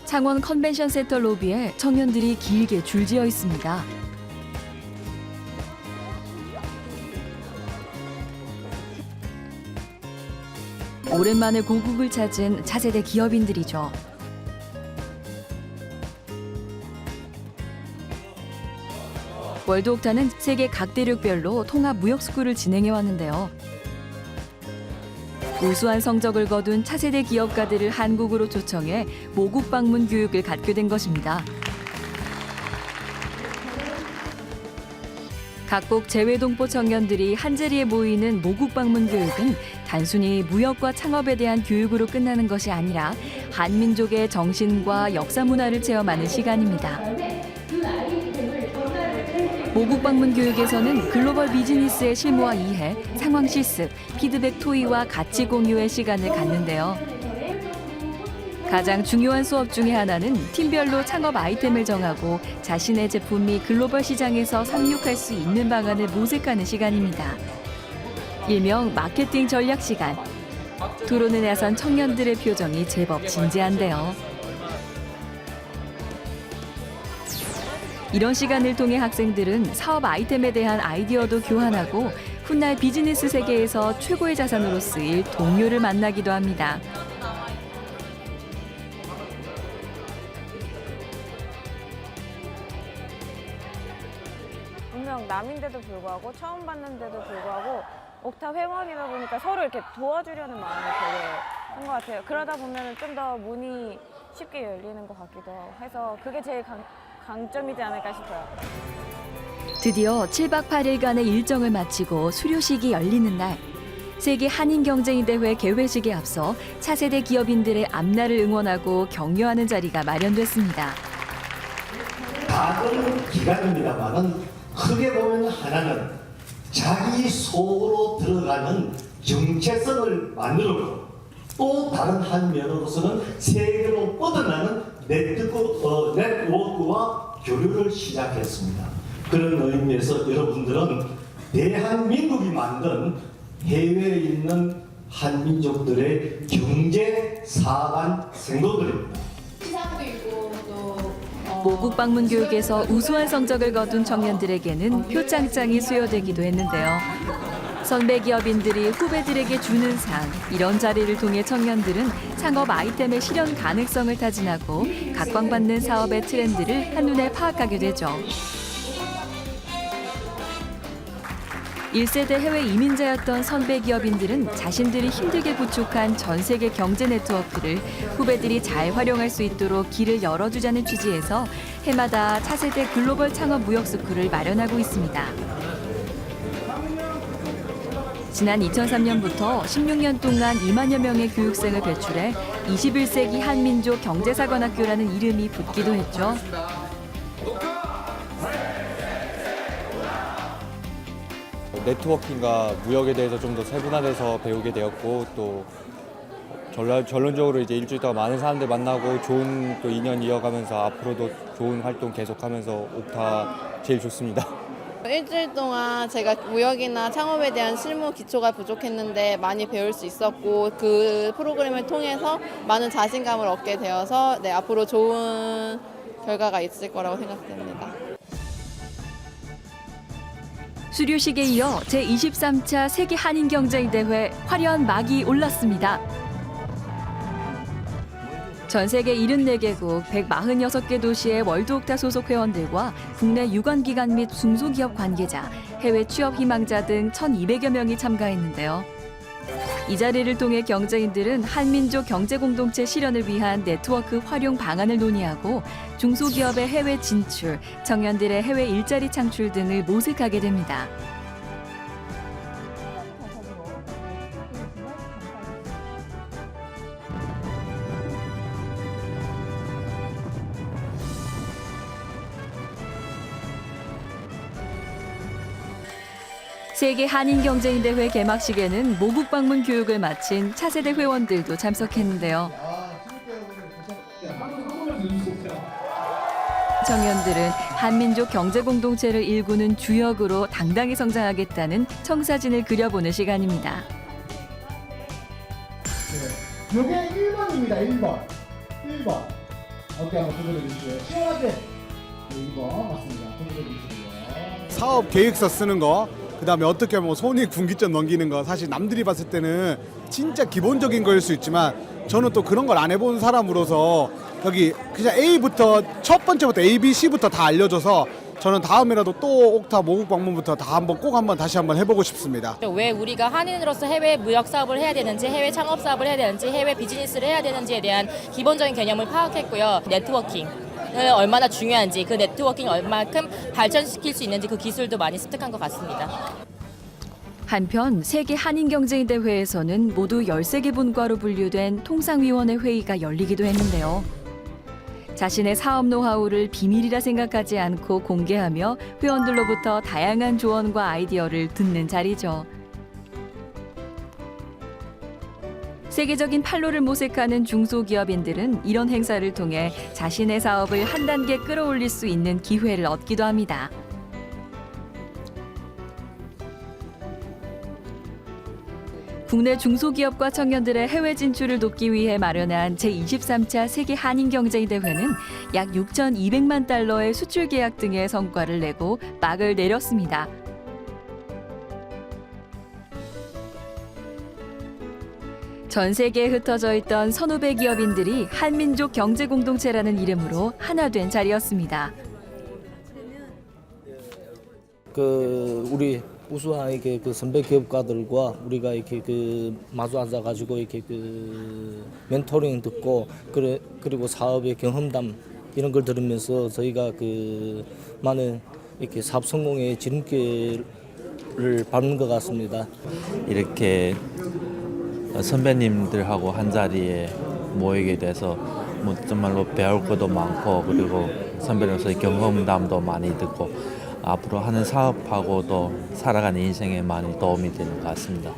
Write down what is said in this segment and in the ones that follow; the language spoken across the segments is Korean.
창원 컨벤션 센터 로비에 청년들이 길게 줄지어 있습니다. 오랜만에 고국을 찾은 차세대 기업인들이죠. 월드옥타는 세계 각 대륙별로 통합 무역 스쿨을 진행해 왔는데요. 우수한 성적을 거둔 차세대 기업가들을 한국으로 초청해 모국 방문 교육을 갖게 된 것입니다. 각국 재외동포 청년들이 한자리에 모이는 모국 방문 교육은 단순히 무역과 창업에 대한 교육으로 끝나는 것이 아니라 한민족의 정신과 역사 문화를 체험하는 시간입니다. 모국 방문 교육에서는 글로벌 비즈니스의 실무와 이해, 상황 실습, 피드백 토의와 가치 공유의 시간을 갖는데요. 가장 중요한 수업 중에 하나는 팀별로 창업 아이템을 정하고 자신의 제품이 글로벌 시장에서 상륙할 수 있는 방안을 모색하는 시간입니다. 일명 마케팅 전략 시간. 토론에 나선 청년들의 표정이 제법 진지한데요. 이런 시간을 통해 학생들은 사업 아이템에 대한 아이디어도 교환하고 훗날 비즈니스 세계에서 최고의 자산으로 쓰일 동료를 만나기도 합니다. 분명 남인데도 불구하고 처음 봤는데도 불구하고 옥타 회원이다 보니까 서로 이렇게 도와주려는 마음이 되게 한 것 같아요. 그러다 보면 좀 더 문이 쉽게 열리는 것 같기도 해서 그게 제일 강점이지 않을까 싶어요. 드디어 7박 8일간의 일정을 마치고 수료식이 열리는 날. 세계 한인경제인대회 개회식에 앞서 차세대 기업인들의 앞날을 응원하고 격려하는 자리가 마련됐습니다. 작은 기간입니다만은 크게 보면 하나는 자기 속으로 들어가는 정체성을 만들고 또 다른 한 면으로서는 세계로 뻗어나는 네트워크와 교류를 시작했습니다. 그런 의미에서 여러분들은 대한민국이 만든 해외에 있는 한민족들의 경제 사관 생도들입니다. 모국 방문 교육에서 우수한 성적을 거둔 청년들에게는 표창장이 수여되기도 했는데요. 선배 기업인들이 후배들에게 주는 상, 이런 자리를 통해 청년들은 창업 아이템의 실현 가능성을 타진하고 각광받는 사업의 트렌드를 한눈에 파악하게 되죠. 1세대 해외 이민자였던 선배 기업인들은 자신들이 힘들게 구축한 전 세계 경제 네트워크를 후배들이 잘 활용할 수 있도록 길을 열어주자는 취지에서 해마다 차세대 글로벌 창업 무역 스쿨을 마련하고 있습니다. 지난 2003년부터 16년 동안 2만여 명의 교육생을 배출해 21세기 한민족 경제사관학교라는 이름이 붙기도 했죠. 네트워킹과 무역에 대해서 좀 더 세분화돼서 배우게 되었고 또 결론적으로 이제 일주일 동안 많은 사람들 만나고 좋은 또 인연 이어가면서 앞으로도 좋은 활동 계속하면서 옥타 제일 좋습니다. 일주일 동안 제가 무역이나 창업에 대한 실무 기초가 부족했는데 많이 배울 수 있었고 그 프로그램을 통해서 많은 자신감을 얻게 되어서 앞으로 좋은 결과가 있을 거라고 생각됩니다. 수료식에 이어 제23차 세계 한인경제인대회 화려한 막이 올랐습니다. 전 세계 74개국 146개 도시의 월드옥타 소속 회원들과 국내 유관기관 및 중소기업 관계자, 해외 취업 희망자 등 1,200여 명이 참가했는데요. 이 자리를 통해 경제인들은 한민족 경제공동체 실현을 위한 네트워크 활용 방안을 논의하고 중소기업의 해외 진출, 청년들의 해외 일자리 창출 등을 모색하게 됩니다. 세계 한인경제인대회 개막식에는 모국 방문 교육을 마친 차세대 회원들도 참석했는데요. 청년들은 한민족 경제공동체를 일구는 주역으로 당당히 성장하겠다는 청사진을 그려보는 시간입니다. 네. 요게 1번입니다. 1번. 어깨 한번 두드려 주시고요. 시원하게. 네, 2번 맞습니다. 두드려 주시고요. 사업 계획서 쓰는 거, 그다음에 어떻게 뭐 손익 분기점 넘기는 거, 사실 남들이 봤을 때는 진짜 기본적인 거일 수 있지만 저는 또 그런 걸 안 해본 사람으로서 여기 그냥 A부터 첫 번째부터 A, B, C부터 다 알려줘서 저는 다음에라도 또 옥타 모국 방문부터 다 한번 꼭 한번 다시 한번 해보고 싶습니다. 왜 우리가 한인으로서 해외 무역 사업을 해야 되는지, 해외 창업 사업을 해야 되는지, 해외 비즈니스를 해야 되는지에 대한 기본적인 개념을 파악했고요. 네트워킹. 얼마나 중요한지, 그 네트워킹 얼마큼 발전시킬 수 있는지 그 기술도 많이 습득한 것 같습니다. 한편 세계 한인경제인대회에서는 모두 13개 분과로 분류된 통상위원회 회의가 열리기도 했는데요. 자신의 사업 노하우를 비밀이라 생각하지 않고 공개하며 회원들로부터 다양한 조언과 아이디어를 듣는 자리죠. 세계적인 판로를 모색하는 중소기업인들은 이런 행사를 통해 자신의 사업을 한 단계 끌어올릴 수 있는 기회를 얻기도 합니다. 국내 중소기업과 청년들의 해외 진출을 돕기 위해 마련한 제23차 세계 한인경제인대회는 약 6,200만 달러의 수출 계약 등의 성과를 내고 막을 내렸습니다. 전 세계에 흩어져 있던 1,500 기업인들이 한민족 경제공동체라는 이름으로 하나 된 자리였습니다. 우리 우수한 이렇게 선배 기업가들과 우리가 이렇게 마주 앉아 가지고 이렇게 멘토링 듣고 그리고 사업의 경험담 이런 걸 들으면서 저희가 많은 이렇게 사업 성공의 지름길을 밟는 것 같습니다. 이렇게 선배님들하고 한 자리에 모이게 돼서 뭐 정말로 배울 것도 많고 그리고 선배님으로서의 경험담도 많이 듣고 앞으로 하는 사업하고도 살아가는 인생에 많이 도움이 되는 것 같습니다.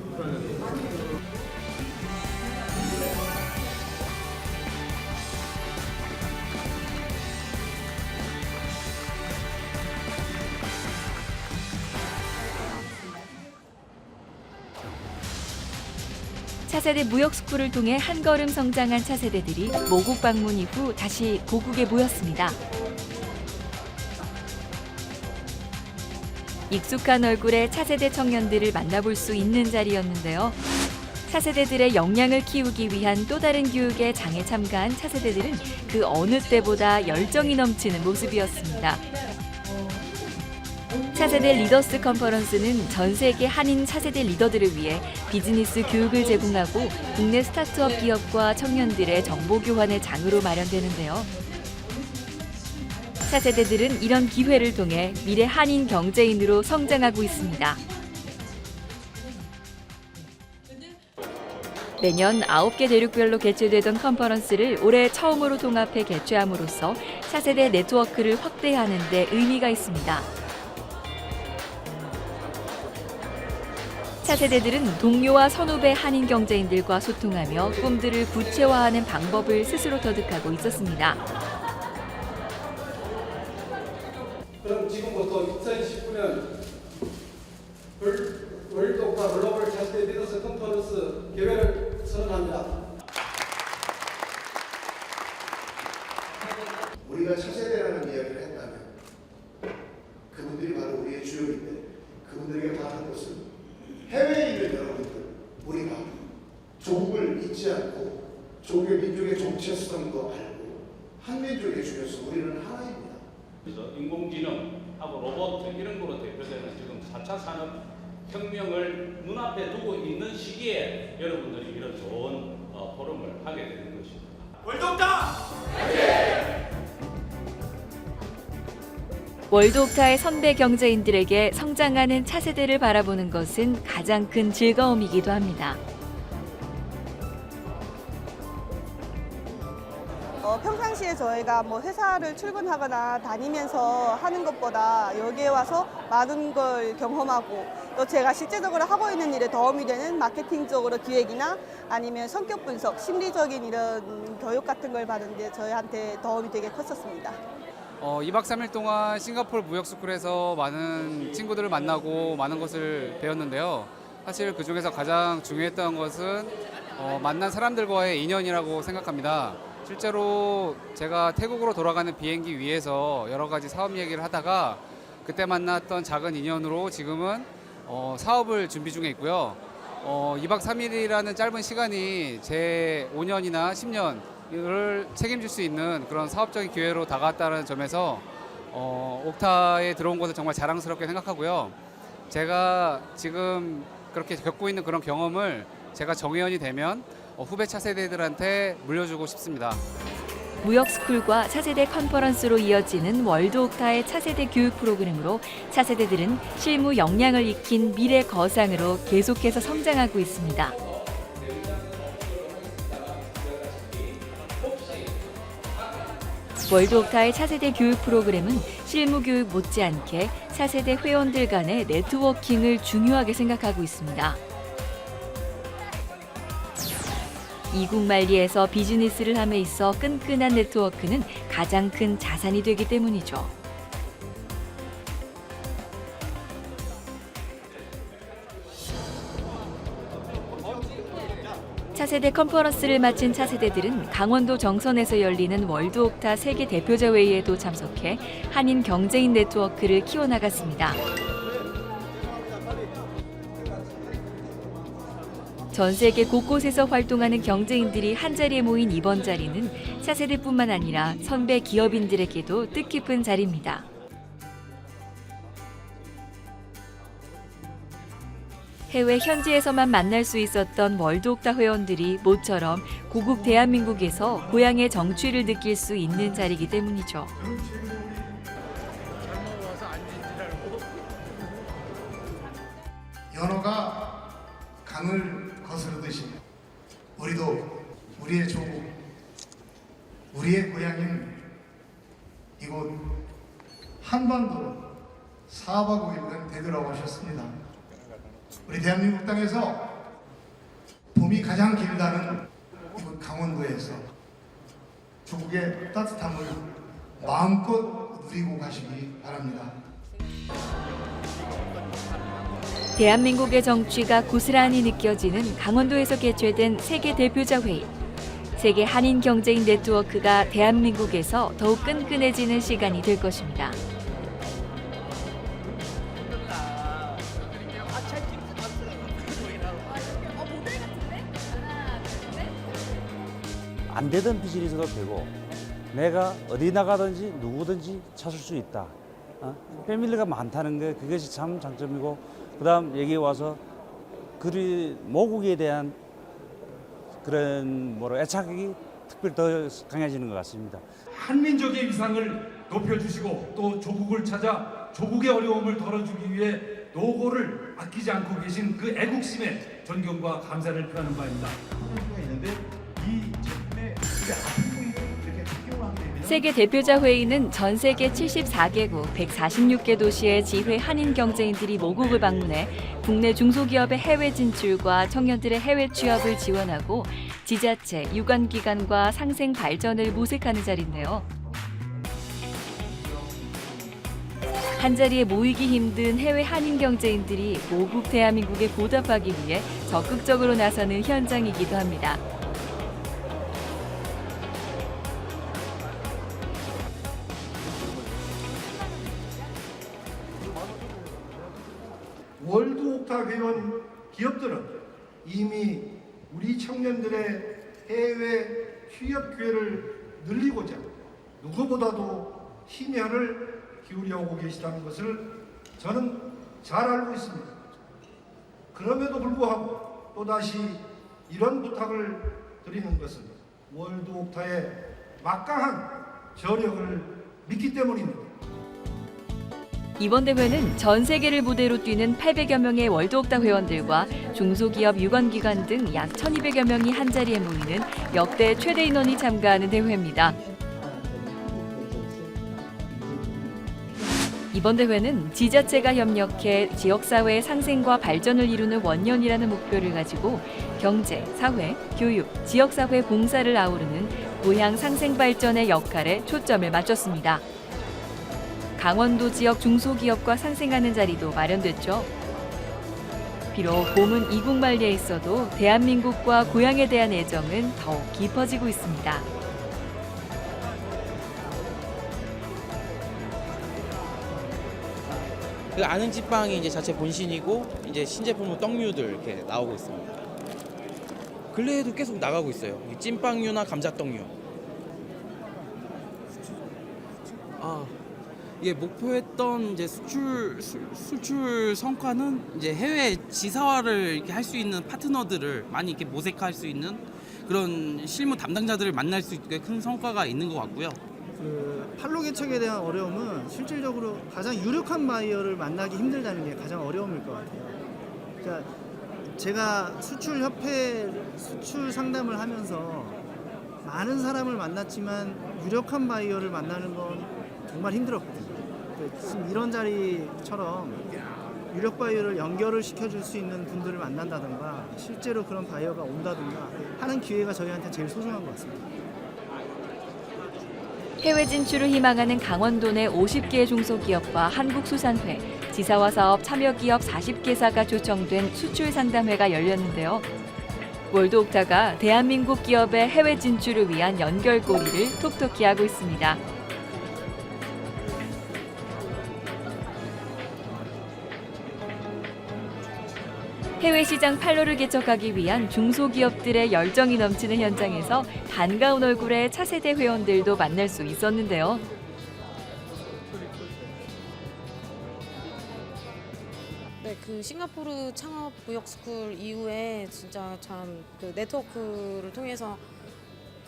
차세대 무역스쿨을 통해 한 걸음 성장한 차세대들이 모국 방문 이후 다시 고국에 모였습니다. 익숙한 얼굴의 차세대 청년들을 만나볼 수 있는 자리였는데요. 차세대들의 역량을 키우기 위한 또 다른 교육에 장에 참가한 차세대들은 그 어느 때보다 열정이 넘치는 모습이었습니다. 차세대 리더스 컨퍼런스는 전 세계 한인 차세대 리더들을 위해 비즈니스 교육을 제공하고 국내 스타트업 기업과 청년들의 정보 교환의 장으로 마련되는데요. 차세대들은 이런 기회를 통해 미래 한인 경제인으로 성장하고 있습니다. 매년 9개 대륙별로 개최되던 컨퍼런스를 올해 처음으로 통합해 개최함으로써 차세대 네트워크를 확대하는 데 의미가 있습니다. 차세대들은 동료와 선후배 한인 경제인들과 소통하며 꿈들을 구체화하는 방법을 스스로 터득하고 있었습니다. 그럼 지금부터 2019년 월드 옥타 글로벌 차세대 리더스 컨퍼런스 개회를 선언합니다. 우리가 차세대라는 이야기를 했다면 그분들이 바로 우리의 주역인데 그분들에게 바라는 것은 해외에 있는 여러분들, 우리가 조국을 잊지 않고 조국의 민족의 정체성도 알고 한민족의 중에서 우리는 하나입니다. 그래서 인공지능하고 로봇 이런 거로 대표되는 지금 4차 산업혁명을 눈앞에 두고 있는 시기에 여러분들이 이런 좋은 포럼을 하게 되는 것입니다. 월동다! 월드옥타의 선배 경제인들에게 성장하는 차세대를 바라보는 것은 가장 큰 즐거움이기도 합니다. 평상시 평상시에 저희가 뭐 회사를 출근하거나 다니면서 하는 것보다 여기에 와서 많은 걸 경험하고 또 제가 실제적으로 하고 있는 일에 도움이 되는 마케팅적으로 기획이나 아니면 성격 분석, 심리적인 이런 교육 같은 걸 받는데 저희한테 도움이 되게 컸었습니다. 2박 3일 동안 싱가포르 무역스쿨에서 많은 친구들을 만나고 많은 것을 배웠는데요. 사실 그중에서 가장 중요했던 것은 만난 사람들과의 인연이라고 생각합니다. 실제로 제가 태국으로 돌아가는 비행기 위에서 여러 가지 사업 얘기를 하다가 그때 만났던 작은 인연으로 지금은 사업을 준비 중에 있고요. 2박 3일이라는 짧은 시간이 제 5년이나 10년을 책임질 수 있는 그런 사업적인 기회로 다가왔다는 점에서 옥타에 들어온 것을 정말 자랑스럽게 생각하고요. 제가 지금 그렇게 겪고 있는 그런 경험을 제가 정회원이 되면 후배 차세대들한테 물려주고 싶습니다. 무역스쿨과 차세대 컨퍼런스로 이어지는 월드 옥타의 차세대 교육 프로그램으로 차세대들은 실무 역량을 익힌 미래 거상으로 계속해서 성장하고 있습니다. 월드 옥타의 차세대 교육 프로그램은 실무 교육 못지않게 차세대 회원들 간의 네트워킹을 중요하게 생각하고 있습니다. 이국만리에서 비즈니스를 함에 있어 끈끈한 네트워크는 가장 큰 자산이 되기 때문이죠. 차세대 컨퍼런스를 마친 차세대들은 강원도 정선에서 열리는 월드 옥타 세계 대표자 회의에도 참석해 한인 경제인 네트워크를 키워나갔습니다. 전 세계 곳곳에서 활동하는 경제인들이 한자리에 모인 이번 자리는 차세대뿐만 아니라 선배 기업인들에게도 뜻깊은 자리입니다. 해외 현지에서만 만날 수 있었던 월드 옥타 회원들이 모처럼 고국 대한민국에서 고향의 정취를 느낄 수 있는 자리이기 때문이죠. 연어가 강을 거스르듯이 우리도 우리의 조국, 우리의 고향인 이곳 한반도로 4박 5일간 되돌아오셨습니다. 우리 대한민국 땅에서 봄이 가장 길다는 이곳 강원도에서 조국의 따뜻함을 마음껏 누리고 가시기 바랍니다. 대한민국의 정취가 고스란히 느껴지는 강원도에서 개최된 세계 대표자 회의. 세계 한인 경제인 네트워크가 대한민국에서 더욱 끈끈해지는 시간이 될 것입니다. 안 되던 비즈니스도 되고 내가 어디 나가든지 누구든지 찾을 수 있다. 패밀리가 많다는 게 그것이 참 장점이고 그다음 여기 와서 그리 모국에 대한 그런 애착이 특별히 더 강해지는 것 같습니다. 한민족의 위상을 높여주시고 또 조국을 찾아 조국의 어려움을 덜어주기 위해 노고를 아끼지 않고 계신 그 애국심에 존경과 감사를 표하는 바입니다. 세계 대표자 회의는 전 세계 74개국 146개 도시의 지회 한인 경제인들이 모국을 방문해 국내 중소기업의 해외 진출과 청년들의 해외 취업을 지원하고 지자체, 유관기관과 상생 발전을 모색하는 자리인데요. 한자리에 모이기 힘든 해외 한인 경제인들이 모국 대한민국에 보답하기 위해 적극적으로 나서는 현장이기도 합니다. 월드 옥타 회원 기업들은 이미 우리 청년들의 해외 취업 기회를 늘리고자 누구보다도 힘혈을 기울여 오고 계시다는 것을 저는 잘 알고 있습니다. 그럼에도 불구하고 또다시 이런 부탁을 드리는 것은 월드 옥타의 막강한 저력을 믿기 때문입니다. 이번 대회는 전 세계를 무대로 뛰는 800여 명의 월드 옥타 회원들과 중소기업 유관기관 등 약 1,200여 명이 한자리에 모이는 역대 최대 인원이 참가하는 대회입니다. 이번 대회는 지자체가 협력해 지역사회의 상생과 발전을 이루는 원년이라는 목표를 가지고 경제, 사회, 교육, 지역사회 봉사를 아우르는 고향 상생발전의 역할에 초점을 맞췄습니다. 강원도 지역 중소기업과 상생하는 자리도 마련됐죠. 비록 봄은 이국만리에 있어도 대한민국과 고향에 대한 애정은 더욱 깊어지고 있습니다. 그 아는 찐빵이 이제 자체 본신이고 이제 신제품은 떡류들 이렇게 나오고 있습니다. 근래에도 계속 나가고 있어요. 찐빵류나 감자떡류. 이게 목표했던 이제 수출 성과는 이제 해외 지사화를 이렇게 할 수 있는 파트너들을 많이 이렇게 모색할 수 있는 그런 실무 담당자들을 만날 수 있게 큰 성과가 있는 것 같고요. 그 판로 개척에 대한 어려움은 실질적으로 가장 유력한 바이어를 만나기 힘들다는 게 가장 어려움일 것 같아요. 그러니까 제가 수출협회 수출 상담을 하면서 많은 사람을 만났지만 유력한 바이어를 만나는 건 정말 힘들었거든요. 지금 이런 자리처럼 유력 바이어를 연결을 시켜줄 수 있는 분들을 만난다든가 실제로 그런 바이어가 온다든가 하는 기회가 저희한테 제일 소중한 것 같습니다. 해외 진출을 희망하는 강원도 내 50개의 중소기업과 한국수산회, 지사화 사업 참여기업 40개사가 초청된 수출 상담회가 열렸는데요. 월드옥타가 대한민국 기업의 해외 진출을 위한 연결고리를 톡톡히 하고 있습니다. 해외 시장 판로를 개척하기 위한 중소기업들의 열정이 넘치는 현장에서 반가운 얼굴의 차세대 회원들도 만날 수 있었는데요. 네, 그 싱가포르 창업 무역 스쿨 이후에 진짜 참 그 네트워크를 통해서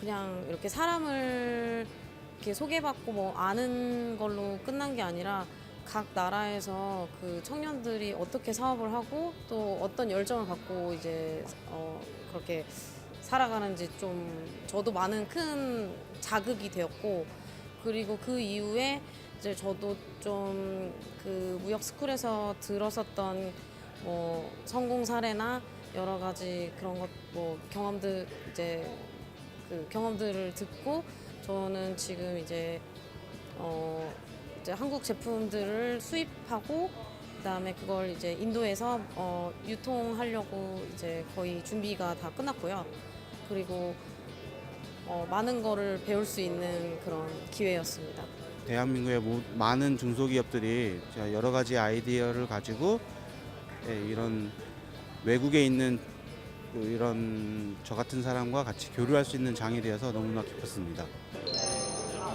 그냥 이렇게 사람을 이렇게 소개받고 뭐 아는 걸로 끝난 게 아니라 각 나라에서 그 청년들이 어떻게 사업을 하고 또 어떤 열정을 갖고 이제 그렇게 살아가는지 좀 저도 많은 큰 자극이 되었고, 그리고 그 이후에 이제 저도 좀 그 무역 스쿨에서 들었었던 뭐 성공 사례나 여러 가지 그런 것 뭐 경험들 이제 그 경험들을 듣고 저는 지금 이제 한국 제품들을 수입하고 그다음에 그걸 이제 인도에서 유통하려고 이제 거의 준비가 다 끝났고요. 그리고 많은 거를 배울 수 있는 그런 기회였습니다. 대한민국의 많은 중소기업들이 여러 가지 아이디어를 가지고 이런 외국에 있는 이런 저 같은 사람과 같이 교류할 수 있는 장이 되어서 너무나 기뻤습니다.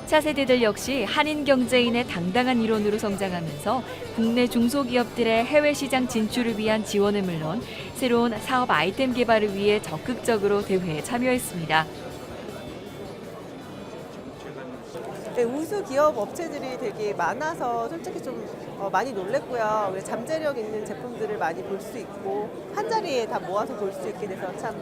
차세대들 역시 한인 경제인의 당당한 일원으로 성장하면서 국내 중소기업들의 해외 시장 진출을 위한 지원은 물론 새로운 사업 아이템 개발을 위해 적극적으로 대회에 참여했습니다. 네, 우수 기업 업체들이 되게 많아서 솔직히 좀 많이 놀랬고요. 우리 잠재력 있는 제품들을 많이 볼 수 있고 한 자리에 다 모아서 볼 수 있게 돼서 참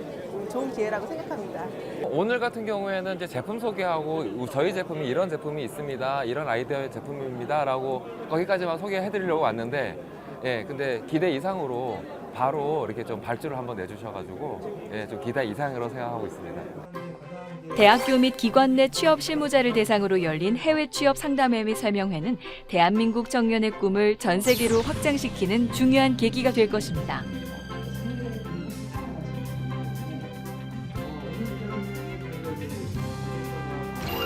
좋은 기회라고 생각합니다. 오늘 같은 경우에는 이제 제품 소개하고 저희 제품이 이런 제품이 있습니다. 이런 아이디어의 제품입니다라고 거기까지만 소개해드리려고 왔는데, 근데 기대 이상으로 바로 이렇게 좀 발주를 한번 내주셔가지고 좀 기대 이상으로 생각하고 있습니다. 대학교 및 기관 내 취업 실무자를 대상으로 열린 해외 취업 상담회 및 설명회는 대한민국 청년의 꿈을 전 세계로 확장시키는 중요한 계기가 될 것입니다.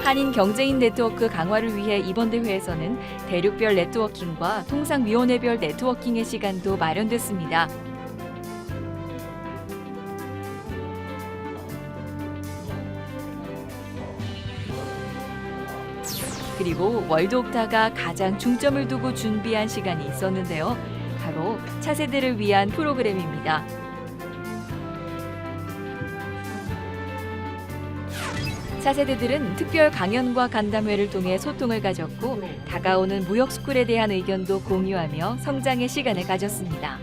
한인 경제인 네트워크 강화를 위해 이번 대회에서는 대륙별 네트워킹과 통상위원회별 네트워킹의 시간도 마련됐습니다. 그리고 월드옥타가 가장 중점을 두고 준비한 시간이 있었는데요. 바로 차세대를 위한 프로그램입니다. 차세대들은 특별 강연과 간담회를 통해 소통을 가졌고 다가오는 무역스쿨에 대한 의견도 공유하며 성장의 시간을 가졌습니다.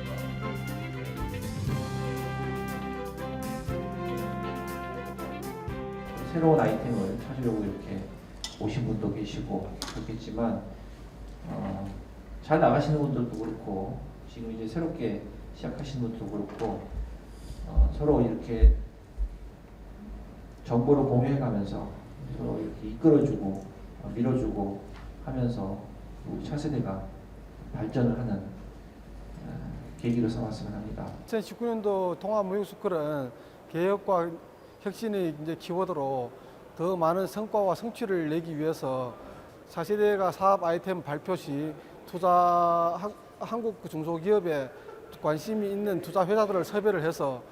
새로운 아이템을 찾으려고 이렇게 오신 분도 계시고 그렇겠지만 잘 나가시는 분들도 그렇고 지금 이제 새롭게 시작하시는 분들도 그렇고 서로 이렇게 정보를 공유해가면서 서로 이렇게 이끌어주고 밀어주고 하면서 우리 차세대가 발전을 하는 계기로 삼았으면 합니다. 2019년도 동아무역스쿨은 개혁과 혁신의 이제 키워드로 더 많은 성과와 성취를 내기 위해서 차세대가 사업 아이템 발표 시 한국 중소기업에 관심이 있는 투자 회사들을 섭외를 해서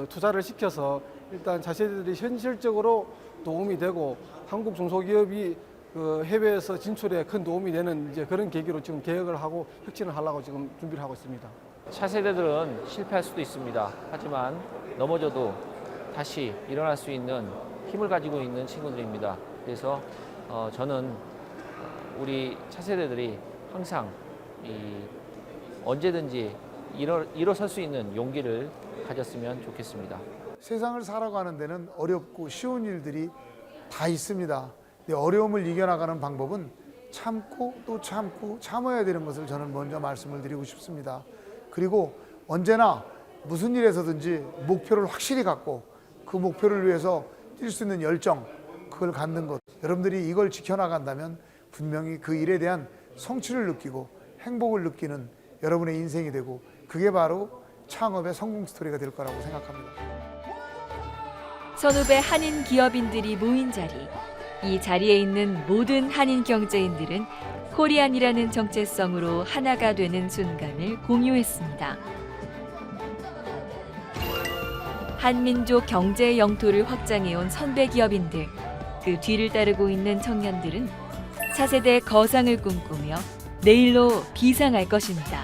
투자를 시켜서 일단 차세대들이 현실적으로 도움이 되고 한국 중소기업이 해외에서 진출에 큰 도움이 되는 이제 그런 계기로 지금 개혁을 하고 혁신을 하려고 지금 준비를 하고 있습니다. 차세대들은 실패할 수도 있습니다. 하지만 넘어져도 다시 일어날 수 있는 힘을 가지고 있는 친구들입니다. 그래서 저는 우리 차세대들이 항상 언제든지 일어설 수 있는 용기를 가졌으면 좋겠습니다. 세상을 살아가는 데는 어렵고 쉬운 일들이 다 있습니다. 근데 어려움을 이겨나가는 방법은 참고 또 참고 참아야 되는 것을 저는 먼저 말씀을 드리고 싶습니다. 그리고 언제나 무슨 일에서든지 목표를 확실히 갖고 그 목표를 위해서 뛸 수 있는 열정, 그걸 갖는 것. 여러분들이 이걸 지켜나간다면 분명히 그 일에 대한 성취를 느끼고 행복을 느끼는 여러분의 인생이 되고 그게 바로 창업의 성공 스토리가 될 거라고 생각합니다. 선후배 한인 기업인들이 모인 자리. 이 자리에 있는 모든 한인 경제인들은 코리안이라는 정체성으로 하나가 되는 순간을 공유했습니다. 한민족 경제 영토를 확장해온 선배 기업인들, 그 뒤를 따르고 있는 청년들은 차세대 거상을 꿈꾸며 내일로 비상할 것입니다.